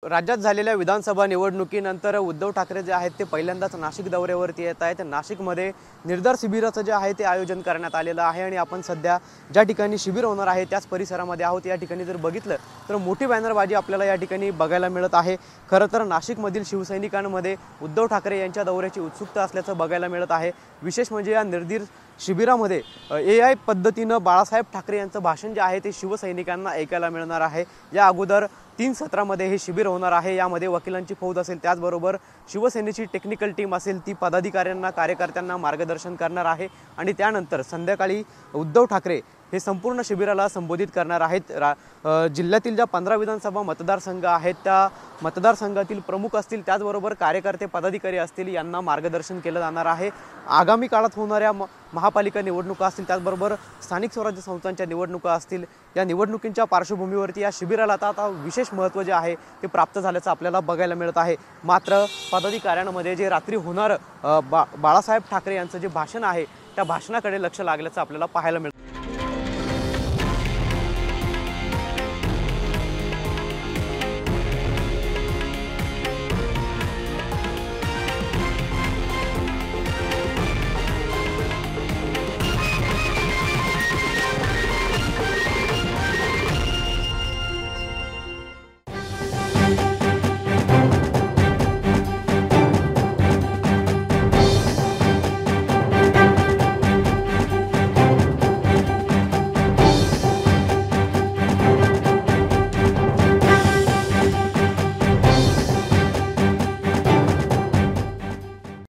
राज्यात झालेल्या विधानसभा निवडणुकीनंतर उद्धव ठाकरे जे आहेत ते पहिल्यांदाच नाशिक दौऱ्यावरती येत आहेत। नाशिकमध्ये निर्धार शिबिराचं जे आहे ते आयोजन करण्यात आलेलं आहे आणि आपण सध्या ज्या ठिकाणी शिबिर होणार आहे त्याच परिसरामध्ये आहोत। या ठिकाणी जर बघितलं तर मोठी बॅनरबाजी आपल्याला या ठिकाणी बघायला मिळत आहे। खरं तर नाशिकमधील शिवसैनिकांमध्ये उद्धव ठाकरे यांच्या दौऱ्याची उत्सुकता असल्याचं बघायला मिळत आहे। विशेष म्हणजे या निर्धार शिबिरामध्ये AI पद्धतीनं बाळासाहेब ठाकरे यांचं भाषण जे आहे ते शिवसैनिकांना ऐकायला मिळणार आहे। या अगोदर 3 सत्रामध्ये हे शिबिर होणार आहे। यामध्ये वकिलांची फौज असेल, त्याचबरोबर शिवसेनेची टेक्निकल टीम असेल, ती पदाधिकाऱ्यांना कार्यकर्त्यांना मार्गदर्शन करणार आहे आणि त्यानंतर संध्याकाळी उद्धव ठाकरे हे संपूर्ण शिबिराला संबोधित करणार आहेत। जिल्ह्यातील ज्या 15 विधानसभा मतदारसंघ आहेत त्या मतदारसंघातील प्रमुख असतील, त्याचबरोबर कार्यकर्ते पदाधिकारी असतील, यांना मार्गदर्शन केलं जाणार आहे। आगामी काळात होणाऱ्या महापालिका निवडणुका असतील, त्याचबरोबर स्थानिक स्वराज्य संस्थांच्या निवडणुका असतील, या निवडणुकींच्या पार्श्वभूमीवरती या शिबिराला आता विशेष महत्त्व जे आहे ते प्राप्त झाल्याचं आपल्याला बघायला मिळत आहे। मात्र पदाधिकाऱ्यांमध्ये जे रात्री होणार बाळासाहेब ठाकरे यांचं जे भाषण आहे त्या भाषणाकडे लक्ष लागल्याचं आपल्याला पाहायला मिळतं।